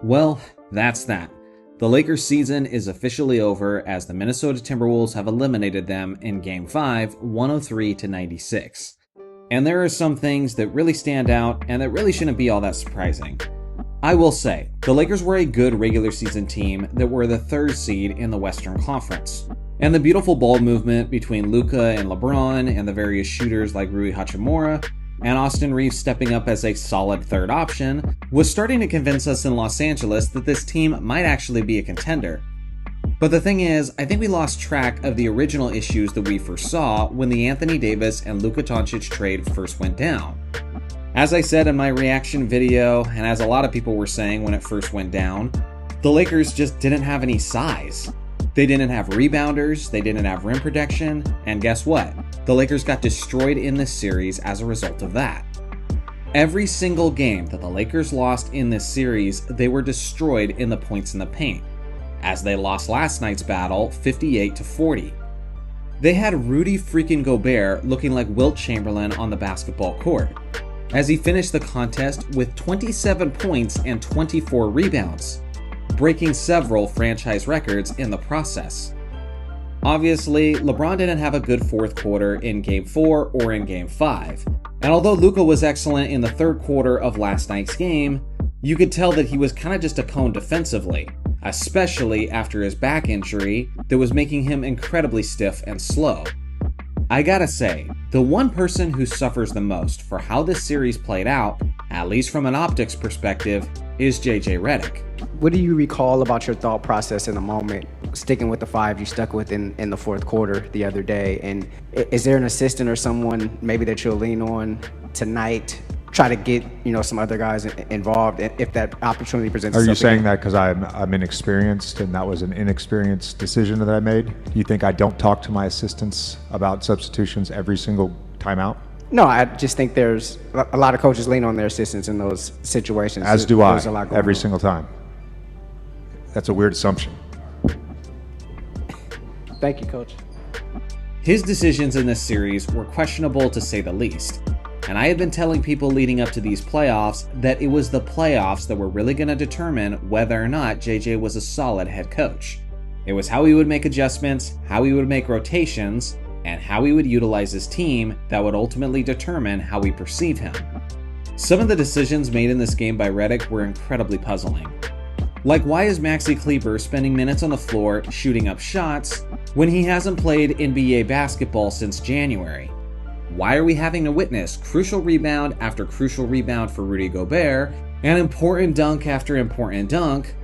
Well, that's that. The Lakers season is officially over as the Minnesota Timberwolves have eliminated them in Game 5, 103-96. And there are some things that really stand out and that really shouldn't be all that surprising. I will say, the Lakers were a good regular season team that were the 3rd seed in the Western Conference. And the beautiful ball movement between Luka and LeBron and the various shooters like Rui Hachimura and Austin Reeves stepping up as a solid 3rd option was starting to convince us in Los Angeles that this team might actually be a contender. But the thing is, I think we lost track of the original issues that we foresaw when the Anthony Davis and Luka Doncic trade first went down. As I said in my reaction video, and as a lot of people were saying when it first went down, the Lakers just didn't have any size. They didn't have rebounders, they didn't have rim protection, and guess what? The Lakers got destroyed in this series as a result of that. Every single game that the Lakers lost in this series, they were destroyed in the points in the paint, as they lost last night's battle 58-40. They had Rudy freaking Gobert looking like Wilt Chamberlain on the basketball court, as he finished the contest with 27 points and 24 rebounds, breaking several franchise records in the process. Obviously, LeBron didn't have a good 4th quarter in Game 4 or in Game 5, and although Luka was excellent in the 3rd quarter of last night's game, you could tell that he was kind of just a cone defensively, especially after his back injury that was making him incredibly stiff and slow. I gotta say, the one person who suffers the most for how this series played out, at least from an optics perspective, is JJ Redick. What do you recall about your thought process in the moment, sticking with the 5 you stuck with in the 4th quarter the other day? And is there an assistant or someone maybe that you'll lean on tonight, try to get some other guys involved if that opportunity presents itself? Are you saying again? that because I'm inexperienced and that was an inexperienced decision that I made? Do you think I don't talk to my assistants about substitutions every single time out? No, I just think there's a lot of coaches lean on their assistants in those situations. As do I, There's a lot going every on. single time. That's a weird assumption. Thank you, Coach. His decisions in this series were questionable to say the least. And I had been telling people leading up to these playoffs that it was the playoffs that were really going to determine whether or not JJ was a solid head coach. It was how he would make adjustments, how he would make rotations, and how he would utilize his team that would ultimately determine how we perceive him. Some of the decisions made in this game by Redick were incredibly puzzling. Like, why is Maxi Kleber spending minutes on the floor shooting up shots when he hasn't played NBA basketball since January? Why are we having to witness crucial rebound after crucial rebound for Rudy Gobert and important dunk after important dunk,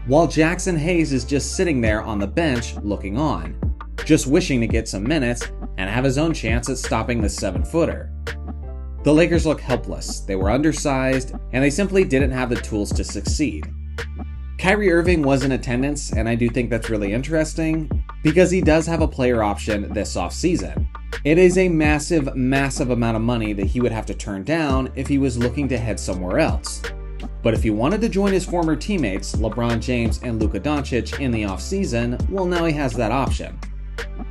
while Jackson Hayes is just sitting there on the bench looking on, just wishing to get some minutes and have his own chance at stopping the 7-footer? The Lakers look helpless, they were undersized, and they simply didn't have the tools to succeed. Kyrie Irving was in attendance, and I do think that's really interesting because he does have a player option this offseason. It is a massive, massive amount of money that he would have to turn down if he was looking to head somewhere else. But if he wanted to join his former teammates, LeBron James and Luka Doncic, in the offseason, well, now he has that option.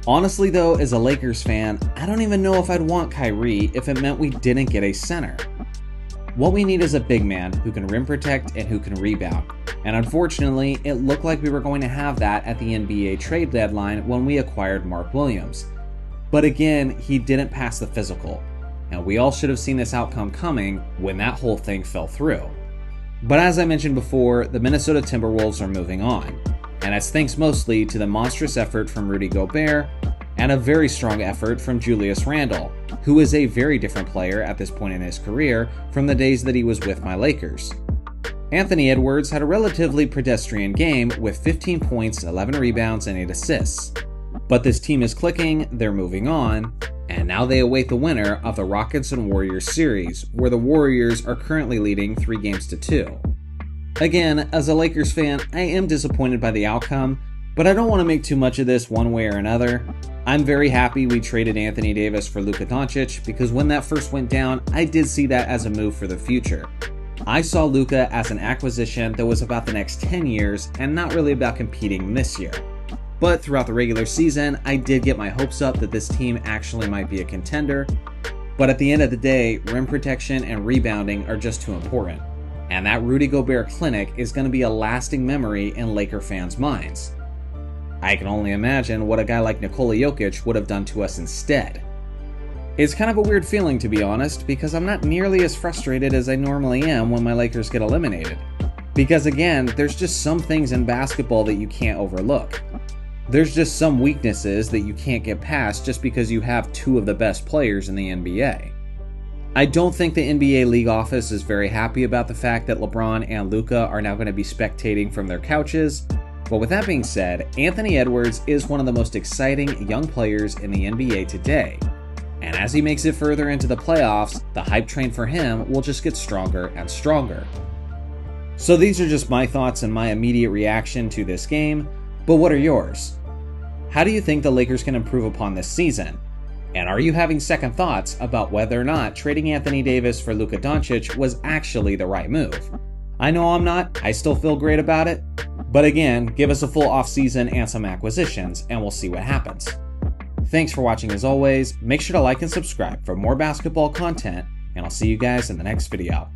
Honestly though, as a Lakers fan, I don't even know if I'd want Kyrie if it meant we didn't get a center. What we need is a big man who can rim protect and who can rebound. And unfortunately, it looked like we were going to have that at the NBA trade deadline when we acquired Mark Williams. But again, he didn't pass the physical. And we all should have seen this outcome coming when that whole thing fell through. But as I mentioned before, the Minnesota Timberwolves are moving on. And that's thanks mostly to the monstrous effort from Rudy Gobert and a very strong effort from Julius Randle, who is a very different player at this point in his career from the days that he was with my Lakers. Anthony Edwards had a relatively pedestrian game with 15 points, 11 rebounds, and 8 assists. But this team is clicking, they're moving on, and now they await the winner of the Rockets and Warriors series, where the Warriors are currently leading 3-2. Again, as a Lakers fan, I am disappointed by the outcome, but I don't want to make too much of this one way or another. I'm very happy we traded Anthony Davis for Luka Doncic because when that first went down, I did see that as a move for the future. I saw Luka as an acquisition that was about the next 10 years and not really about competing this year. But throughout the regular season, I did get my hopes up that this team actually might be a contender. But at the end of the day, rim protection and rebounding are just too important. And that Rudy Gobert clinic is going to be a lasting memory in Laker fans' minds. I can only imagine what a guy like Nikola Jokic would have done to us instead. It's kind of a weird feeling, to be honest, because I'm not nearly as frustrated as I normally am when my Lakers get eliminated. Because again, there's just some things in basketball that you can't overlook. There's just some weaknesses that you can't get past just because you have two of the best players in the NBA. I don't think the NBA league office is very happy about the fact that LeBron and Luka are now going to be spectating from their couches. But with that being said, Anthony Edwards is one of the most exciting young players in the NBA today. And as he makes it further into the playoffs, the hype train for him will just get stronger and stronger. So these are just my thoughts and my immediate reaction to this game, but what are yours? How do you think the Lakers can improve upon this season? And are you having second thoughts about whether or not trading Anthony Davis for Luka Doncic was actually the right move? I know I'm not, I still feel great about it, but again, give us a full offseason and some acquisitions, and we'll see what happens. Thanks for watching as always, make sure to like and subscribe for more basketball content, and I'll see you guys in the next video.